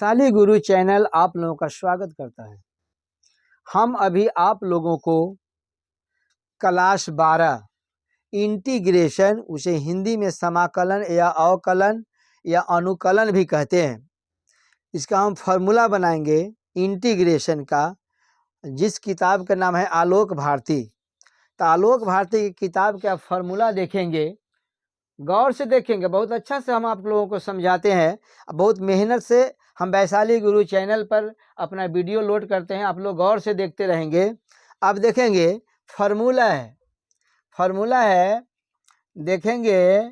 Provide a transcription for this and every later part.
वैशाली गुरु channel आप लोगों का स्वागत करता है। हम अभी आप लोगों को क्लास 12 इंटीग्रेशन, उसे हिंदी में समाकलन या अवकलन या अनुकलन भी कहते हैं, इसका हम फॉर्मूला बनाएंगे इंटीग्रेशन का, जिस किताब का नाम है आलोक भारती। तो आलोक भारती की किताब का फॉर्मूला देखेंगे, गौर से देखेंगे, बहुत अच्छा से हम आप लोगों को समझाते हैं। बहुत मेहनत से हम वैशाली गुरु चैनल पर अपना वीडियो लोड करते हैं, आप लोग गौर से देखते रहेंगे। अब देखेंगे फॉर्मूला है देखेंगे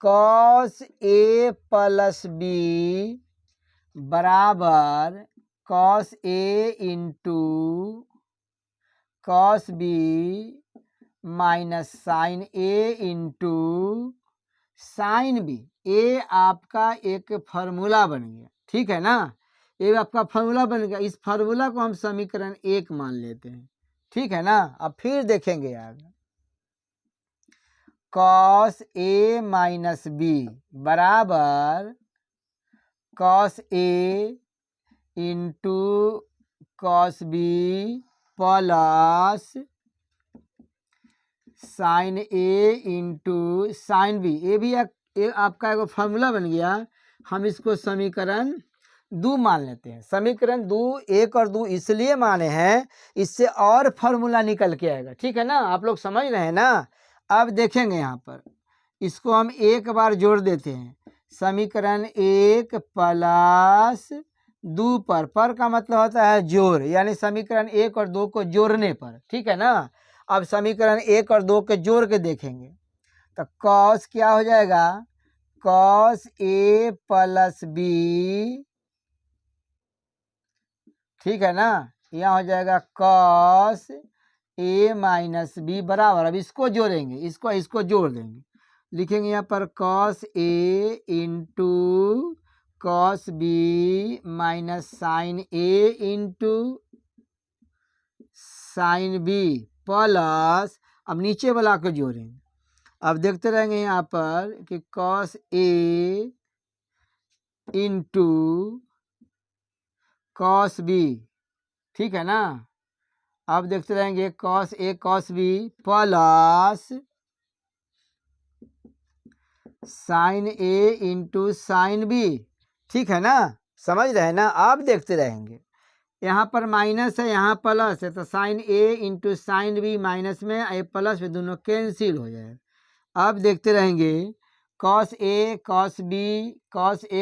cos a प्लस बी बराबर cos a into cos b minus sine A into sine B. ये आपका एक फार्मूला बन गया, ठीक है ना। ये आपका फार्मूला बन गया। इस फार्मूला को हम समीकरण 1 मान लेते हैं, ठीक है ना। अब फिर देखेंगे आगे, cos a माइनस बी बराबर cos a into cos b plus sine A into sine B. ये भी आपका एक फार्मूला बन गया। हम इसको समीकरण 2 मान लेते हैं। समीकरण 2 1 और 2 इसलिए माने हैं, इससे और फार्मूला निकल के आएगा, ठीक है ना। आप लोग समझ रहे हैं ना। अब देखेंगे यहाँ पर, इसको हम एक बार जोड़ देते हैं। समीकरण 1 प्लस 2 पर का मतलब होता है जोड़, यानी समीकरण 1 और 2 को जोड़ने पर, ठीक है ना। अब समीकरण 1 और 2 के जोड़ के देखेंगे तो cos क्या हो जाएगा, cos a प्लस बी, ठीक है ना। यहाँ हो जाएगा cos a माइनस बी बराबर, अब इसको जोड़ेंगे, इसको जोड़ देंगे, लिखेंगे यहाँ पर cos a into cos b minus sine a into sine b plus, अब नीचे वाला को जोड़ेंगे। अब देखते रहेंगे यहाँ पर कि cos a into cos b, ठीक है ना। अब देखते रहेंगे cos a cos b plus sine a into sine b, ठीक है ना। समझ रहे हैं ना। आप देखते रहेंगे, यहाँ पर माइनस है, यहाँ प्लस है, तो sign A into sine B minus में ए प्लस में दोनों कैंसिल हो जाएगा। अब देखते रहेंगे cos a cos a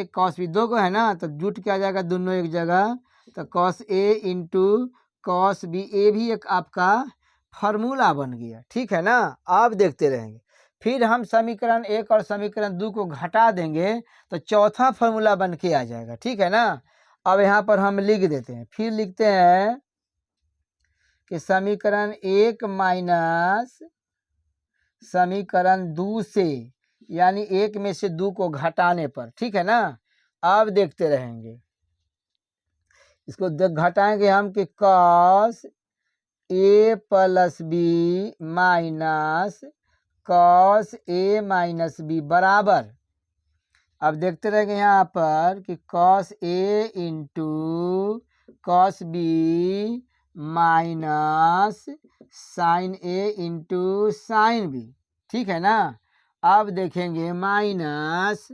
cos b, दो को है ना, तो जुट के आ जाएगा दोनों एक जगह, तो cos a into cos b, ये भी एक आपका फार्मूला बन गया, ठीक है ना। आप देखते रहेंगे। फिर हम समीकरण 1 और समीकरण 2 को घटा देंगे तो चौथा फार्मूला बन के आ जाएगा, ठीक है ना। अब यहाँ पर हम लिख देते हैं, फिर लिखते हैं कि समीकरण 1 माइनस समीकरण 2 से, यानी 1 में से 2 को घटाने पर, ठीक है ना। अब देखते रहेंगे, इसको घटाएंगे हम कि cos a plus b minus cos a minus B बराबर, अब देखते रहेंगे यहाँ पर कि cos a into cos b minus sine a into sine b, ठीक है ना। अब देखेंगे माइनस,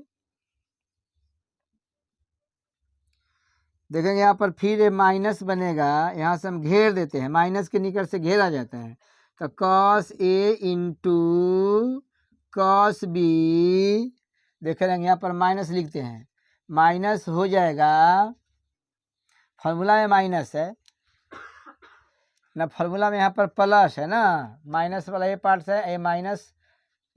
देखेंगे यहाँ पर फिर माइनस बनेगा, यहाँ से हम घेर देते हैं, माइनस के निकट से घेरा जाता है, तो cos a into cos b, देख रहे हैं यहाँ पर माइनस लिखते हैं, माइनस हो जाएगा, फार्मूला में माइनस है ना, फार्मूला में यहाँ पर प्लस है ना, माइनस वाला ये पार्ट है, ए माइनस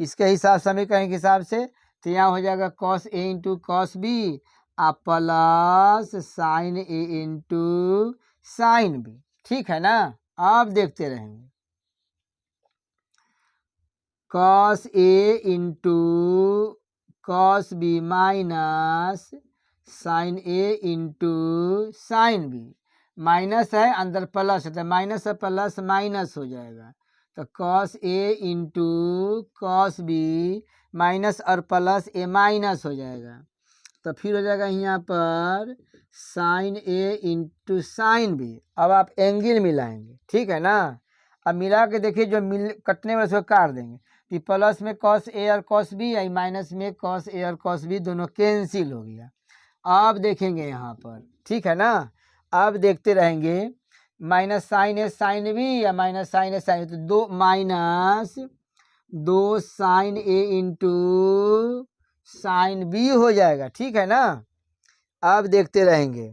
इसके हिसाब समीकरण के हिसाब से, तो यहाँ हो जाएगा cos a into cos b आ plus sine a into sine b, ठीक है ना। आप देखते रहेंगे cos a into cos b minus sine a into sine b, minus है अंदर प्लस है, तो माइनस है प्लस माइनस हो जाएगा, तो cos a into cos b minus और प्लस ए माइनस हो जाएगा। तो फिर हो जाएगा यहाँ पर sign A into sine B. अब आप एंगल मिलाएंगे, ठीक है ना। अब मिला के देखिए, जो मिल कटने में उसको काट देंगे। कि प्लस में कॉस ए और कॉस बी, या माइनस में कॉस ए और कॉस बी, दोनों कैंसिल हो गया। आप देखेंगे यहाँ पर, ठीक है ना। अब देखते रहेंगे, माइनस साइन ए साइन बी या माइनस साइन ए साइन, तो दो minus 2 sign A into sine B हो जाएगा, ठीक है ना। अब देखते रहेंगे,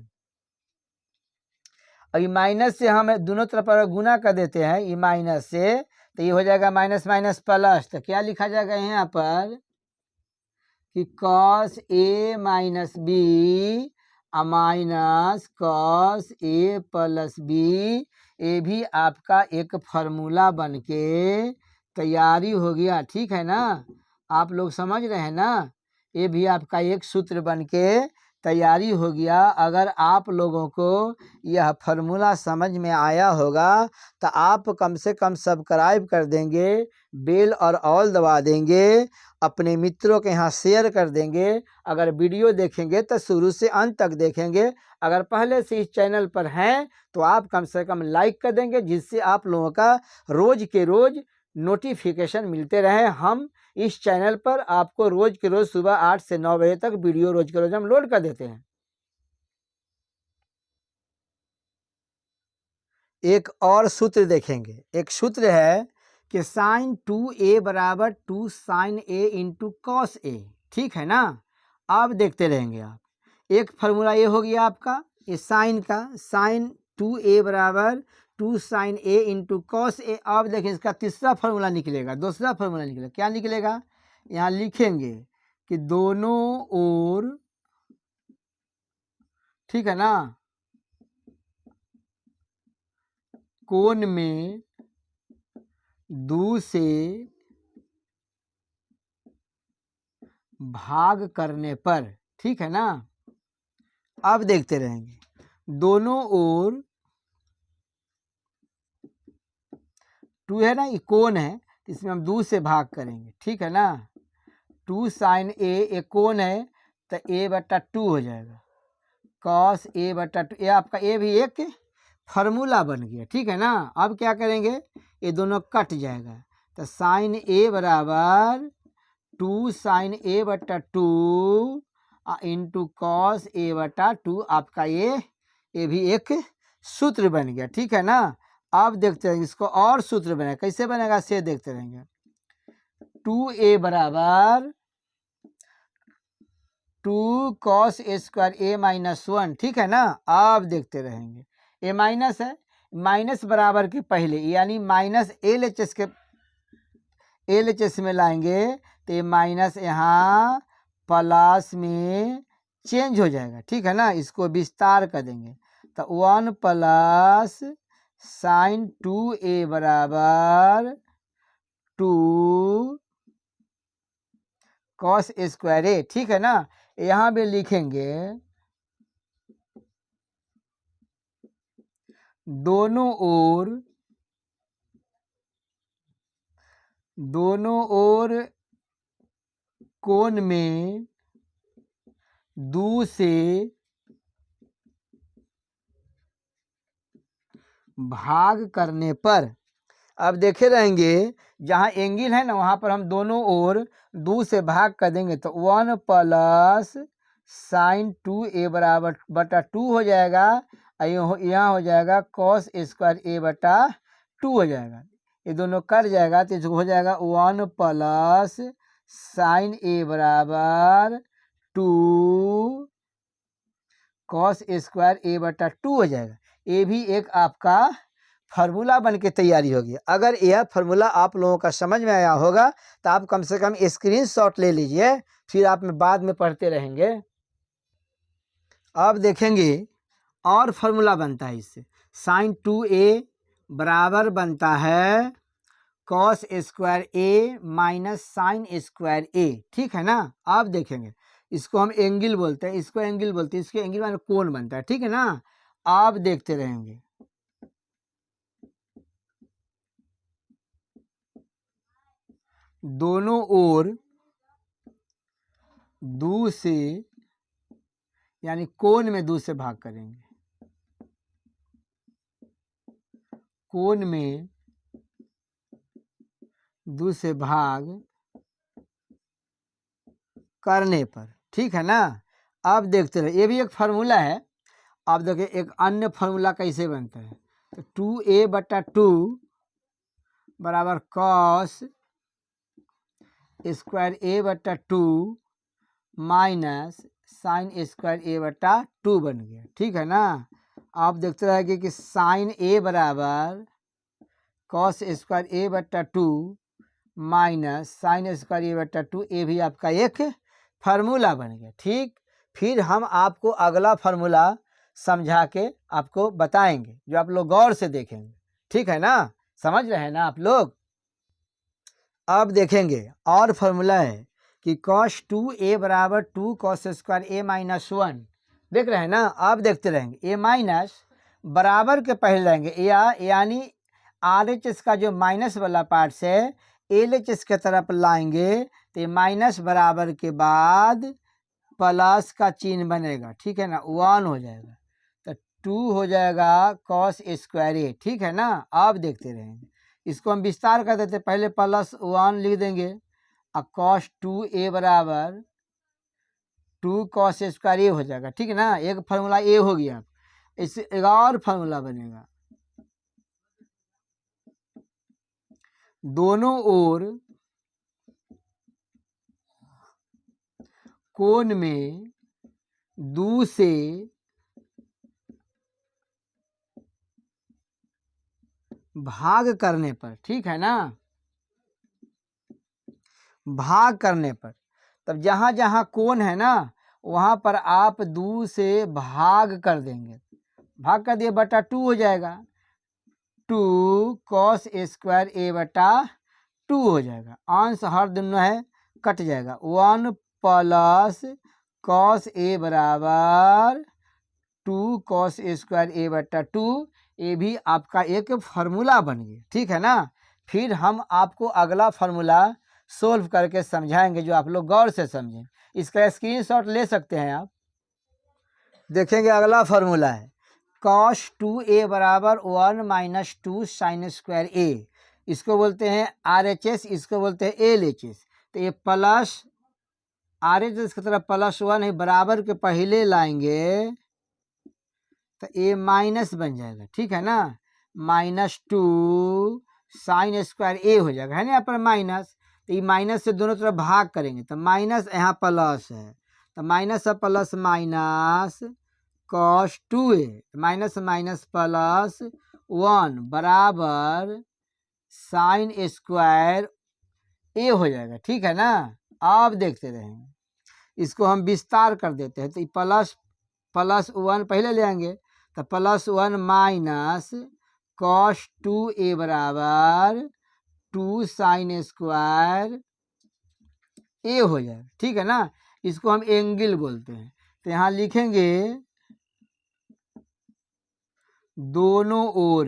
अभी माइनस से हम दोनों तरफ अगर गुना कर देते हैं, ये माइनस से, तो ये हो जाएगा माइनस माइनस प्लस। तो क्या लिखा जाएगा यहाँ पर कि cos A minus B minus cos A plus B. ये भी आपका एक फार्मूला बन के तैयारी हो गया, ठीक है ना। आप लोग समझ रहे हैं ना। ये भी आपका एक सूत्र बन के तैयारी हो गया। अगर आप लोगों को यह फार्मूला समझ में आया होगा तो आप कम से कम सब्सक्राइब कर देंगे, बेल और ऑल दबा देंगे, अपने मित्रों के यहाँ शेयर कर देंगे। अगर वीडियो देखेंगे तो शुरू से अंत तक देखेंगे। अगर पहले से इस चैनल पर हैं तो आप कम से कम लाइक कर देंगे, जिससे आप लोगों का रोज के रोज नोटिफिकेशन मिलते रहे। हम इस चैनल पर आपको रोज के रोज सुबह 8 से 9 बजे तक वीडियो रोज के रोज हम लोड कर देते हैं। एक और सूत्र देखेंगे। एक सूत्र है कि साइन 2a बराबर 2 sign A into cos A, ठीक है ना। अब देखते रहेंगे आप, एक फार्मूला ये हो गया आपका ये साइन का, साइन 2a बराबर 2 sign A into cos A. अब देखिए इसका तीसरा फार्मूला निकलेगा, दूसरा फार्मूला निकलेगा। क्या निकलेगा, यहाँ लिखेंगे कि दोनों ओर, ठीक है ना, कोण में 2 से भाग करने पर, ठीक है ना। अब देखते रहेंगे, दोनों ओर 2 है ना, ये कोण है, इसमें हम 2 से भाग करेंगे, ठीक है ना। 2 साइन ए एक कोण है तो a बटा 2 हो जाएगा, कॉस ए बटा 2। ये आपका ए भी एक फार्मूला बन गया, ठीक है ना। अब क्या करेंगे, ये दोनों कट जाएगा, तो साइन ए बराबर 2 साइन ए बटा 2 इंटू कॉस ए बटा 2। आपका ये भी एक सूत्र बन गया, ठीक है ना। अब देखते रहेंगे इसको और सूत्र बनेगा, कैसे बनेगा से देखते रहेंगे। 2a बराबर 2 cos A square A minus 1, ठीक है ना। अब देखते रहेंगे, ए माइनस है, माइनस बराबर के पहले यानी माइनस एल एच एस के एल एच एस में लाएंगे तो ये माइनस यहाँ प्लस में चेंज हो जाएगा, ठीक है ना। इसको विस्तार कर देंगे तो 1 प्लस साइन 2a बराबर 2 कॉस ए स्क्वायर ए, ठीक है ना। यहाँ भी लिखेंगे दोनों ओर कोण में 2 से भाग करने पर। अब देखे रहेंगे, जहाँ एंगल है ना वहाँ पर हम दोनों ओर 2 से भाग कर देंगे तो 1 प्लस साइन 2a बराबर बटा 2 हो जाएगा। यहाँ हो जाएगा कॉस ए स्क्वायर ए बटा 2 हो जाएगा। ये दोनों कट जाएगा तो इसको हो जाएगा 1 प्लस साइन ए बराबर 2 कॉस ए स्क्वायर ए बटा 2 हो जाएगा। ये भी एक आपका फार्मूला बन के तैयारी होगी। अगर यह फार्मूला आप लोगों का समझ में आया होगा तो आप कम से कम स्क्रीनशॉट ले लीजिए, फिर आप बाद में पढ़ते रहेंगे। अब देखेंगे और फार्मूला बनता है इससे, साइन 2a बराबर बनता है कॉस स्क्वायर ए माइनस साइन स्क्वायर ए, ठीक है ना। अब देखेंगे, इसको हम एंगल बोलते हैं, इसको एंगल बोलते हैं, इसके एंगल माने कोण बनता है, ठीक है ना। आप देखते रहेंगे, दोनों ओर 2 से यानी कोण में 2 से भाग करेंगे, कोण में 2 से भाग करने पर, ठीक है ना। अब देखते रहे, ये भी एक फार्मूला है। अब देखिए एक अन्य फार्मूला कैसे बनता है, तो 2a/2 बराबर cos square a/2 minus sine square a/2 बन गया, ठीक है ना। आप देखते रहेंगे कि साइन a बराबर cos square a/2 minus sine square a/2, ये भी आपका एक फार्मूला बन गया, ठीक। फिर हम आपको अगला फार्मूला समझा के आपको बताएंगे, जो आप लोग गौर से देखेंगे, ठीक है ना। समझ रहे हैं ना आप लोग। अब देखेंगे और फार्मूला है कि cos 2a बराबर 2 cos स्क्वायर a माइनस 1, देख रहे हैं ना। आप देखते रहेंगे a माइनस बराबर के पहले रहेंगे यानी RHS का जो माइनस वाला पार्ट से LHS के तरफ लाएंगे, तो माइनस बराबर के बाद प्लस का चिन्ह बनेगा, ठीक है ना, 1 हो जाएगा, तो 2 हो जाएगा cos स्क्वायर a, ठीक है ना। आप देखते रहेंगे, इसको हम विस्तार कर देते, पहले +1 लिख देंगे और cos 2a बराबर 2 cos स्क्वायर a हो जाएगा, ठीक है ना। एक फार्मूला a हो गया। इससे एक और फार्मूला बनेगा, दोनों ओर कोण में 2 से भाग करने पर, ठीक है ना, भाग करने पर। तब जहां जहां कोण है ना, वहां पर आप 2 से भाग कर देंगे, भाग कर दिए /2 हो जाएगा, 2 cos स्क्वायर a/2 हो जाएगा। अंश हर दोनों है कट जाएगा, 1 प्लस cos a बराबर 2 cos स्क्वायर a/2, ये भी आपका एक फार्मूला बन गया, ठीक है ना। फिर हम आपको अगला फार्मूला सोल्व करके समझाएंगे, जो आप लोग गौर से समझें। इसका स्क्रीनशॉट ले सकते हैं आप। देखेंगे अगला फार्मूला है cos 2a बराबर 1 माइनस 2 साइन स्क्वायर a, इसको बोलते हैं RHS, इसको बोलते हैं LHS। तो ये प्लस RHS की तरफ +1 है, बराबर के पहले लाएंगे तो a माइनस बन जाएगा, ठीक है ना, -2 साइन स्क्वायर a हो जाएगा, है ना, यहाँ पर माइनस। तो ये माइनस से दोनों तरफ भाग करेंगे, तो माइनस यहाँ प्लस है, तो माइनस से plus minus cos 2a, minus minus +1 बराबर साइन स्क्वायर a हो जाएगा, ठीक है ना। आप देखते रहेंगे, इसको हम विस्तार कर देते हैं, तो +1 पहले ले आएंगे, तो +1 माइनस cos 2a बराबर 2 साइन स्क्वायर a हो जाएगा, ठीक है ना। इसको हम एंगल बोलते हैं। तो यहाँ लिखेंगे दोनों ओर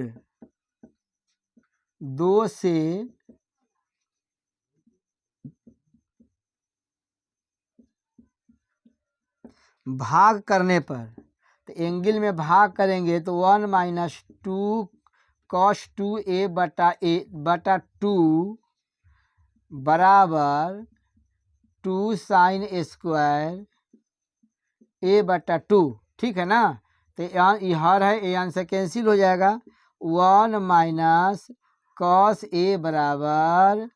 2 से भाग करने पर, तो एंगल में भाग करेंगे तो 1 माइनस 2 cos 2a/2 बराबर 2 साइन स्क्वायर a/2, ठीक है ना। तो यहाँ हर है, ये यहाँ से कैंसिल हो जाएगा, 1 माइनस cos a बराबर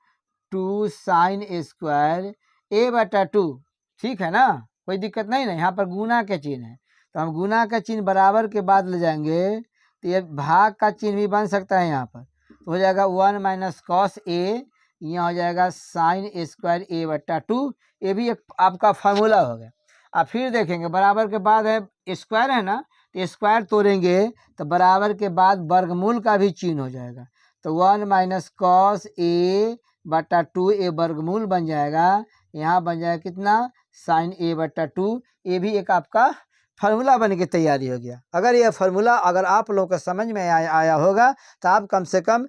2 साइन स्क्वायर a/2, ठीक है ना, कोई दिक्कत नहीं ना। यहाँ पर गुना के चिन्ह है, तो हम गुना का चिन्ह बराबर के बाद ले जाएंगे, तो ये भाग का चिन्ह भी बन सकता है यहाँ पर, तो हो जाएगा 1 माइनस cos a, यहाँ हो जाएगा साइन स्क्वायर a/2, ये भी एक आपका फार्मूला हो गया। अब फिर देखेंगे बराबर के बाद है स्क्वायर है ना, तो स्क्वायर तोड़ेंगे तो बराबर के बाद वर्गमूल का भी चिन्ह हो जाएगा, तो 1 माइनस cos a/2 ए वर्गमूल बन जाएगा, यहाँ बन जाएगा कितना, साइन a/2। ये भी एक आपका फार्मूला बन के तैयारी हो गया। अगर यह फार्मूला अगर आप लोगों को समझ में आया होगा, तो आप कम से कम